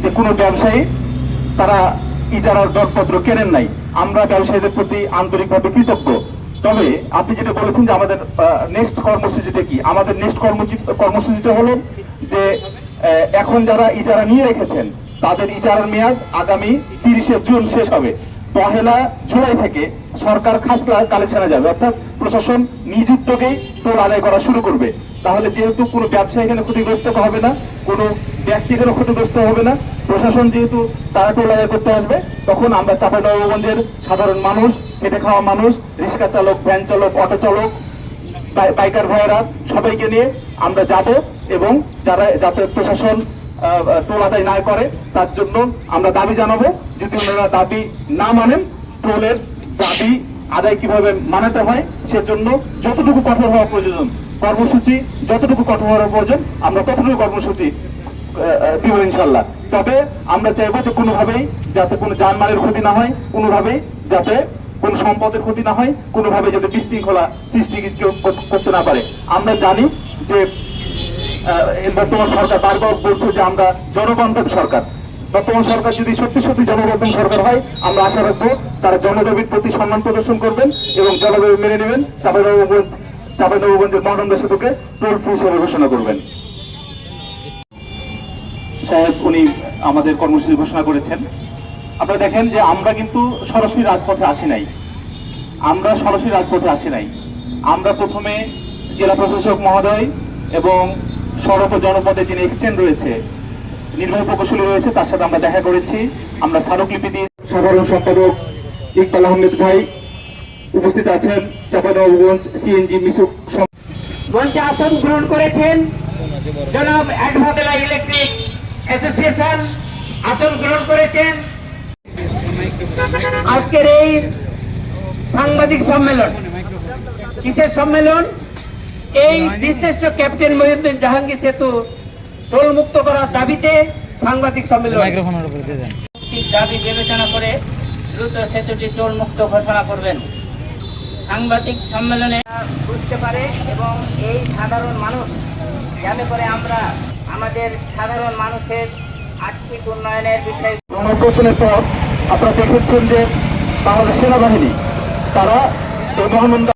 যে কোনো ব্যবসায়ী তারা ইজারার দরপত্র কেনেন নাই। আমরা ব্যবসায়ীদের প্রতি আন্তরিকভাবে কৃতজ্ঞ। তবে আপনি যেটা বলেছেন যে আমাদের নেক্সট কর্মসূচিটা কি, আমাদের নেক্সট কর্মসূচিটা হলো যে এখন যারা ইজারা নিয়ে রেখেছেন তাদের ইজারার মেয়াদ আগামী 30শে জুন শেষ হবে। 1 জুলাই থেকে সরকার খাস কালেকশনে যাবে, অর্থাৎ প্রশাসন নিজ উদ্যোগেই টোল আদায় করা শুরু করবে। তাহলে যেহেতু কোনো ব্যবসা এখানে ক্ষতিগ্রস্ত হবে না, কোনো ব্যক্তি এখানে ক্ষতিগ্রস্ত হবে না, প্রশাসন যেহেতু তারা টোল আদায় করতে আসবে, তখন আমরা চাঁপাইনবাবগঞ্জের সাধারণ মানুষ, খেটে খাওয়া মানুষ, রিক্সা চালক, ভ্যান চালক, অটো চালক, বাইকার ভাইয়েরা সবাইকে নিয়ে আমরা যাব এবং যাতে প্রশাসন টোল আদায় না করে তার জন্য আমরা দাবি জানাবো। যদি ওনারা দাবি না মানেন, টোলের দাবি আদায় কিভাবে মানাতে হয় সেজন্য যতটুকু কঠোর হওয়া প্রয়োজন, কর্মসূচি যতটুকু কঠোর হওয়ার প্রয়োজন আমরা ততটুকু কর্মসূচি দিব ইনশাল্লাহ। তবে আমরা চাইবো যে কোনোভাবেই যাতে কোনো জানমালের ক্ষতি না হয়, কোনোভাবেই যাতে কোন সম্পদের ক্ষতি না হয়, কোনোভাবে যাতে বিশৃঙ্খলা সৃষ্টি করতে না পারে। আমরা জানি যে বর্তমান সরকার বারবার বলছে যে আমরা জনবান্ধব সরকার। বর্তমান সরকার যদি সত্যি সত্যি জনবান্ধব সরকার হয়, আমরা আশা রাখবো তারা জনদাবির প্রতি সম্মান প্রদর্শন করবেন এবং জনদাবি মেনে নেবেন, চাঁপাইনবাবগঞ্জের মহানন্দা সেতুকে টোল ফ্রি হিসেবে ঘোষণা করবেন। সাহেব উনি আমাদের কর্মসূচি ঘোষণা করেছেন। আপনারা দেখেন যে আমরা কিন্তু সরাসরি রাজপথে আসি নাই, আমরা প্রথমে জেলা প্রশাসক মহোদয় এবং সড়ক ও জনপদে যিনি এক্সচেঞ্জ রয়েছে, নির্বাহী প্রকৌশলী রয়েছে, তার সাথে আমরা দেখা করেছি। আমরা স্মারকলিপি দিয়ে সাধারণ সম্পাদক ইকবাল আহমেদ ভাই উপস্থিত আছেন, চাঁপাইনবাবগঞ্জ সিএনজি মিশুক মঞ্চে আসন গ্রহণ করেছেন জনাব অ্যাডভোকেট ইলেকট্রিক অ্যাসোসিয়েশন আসন গ্রহণ করেছেন। আজকের এই সাংবাদিক সম্মেলন কিসের সম্মেলন? এই বিশিষ্ট ক্যাপ্টেন মহিউদ্দিন জাহাঙ্গীর সেতু টোল মুক্ত করার দাবিতে সাংবাদিক সম্মেলন। দাবি বিবেচনা করে দ্রুত সেতুটি টোল মুক্ত ঘোষণা করবেন। সাংবাদিক সম্মেলনে বুঝতে পারে এবং এই সাধারণ মানুষ যাতে করে আমরা আমাদের সাধারণ মানুষের আর্থিক উন্নয়নের বিষয়ে গণঅভ্যুত্থানের পর আপনারা দেখেছেন যে বাংলাদেশ সেনাবাহিনী তারা এই মহানন্দা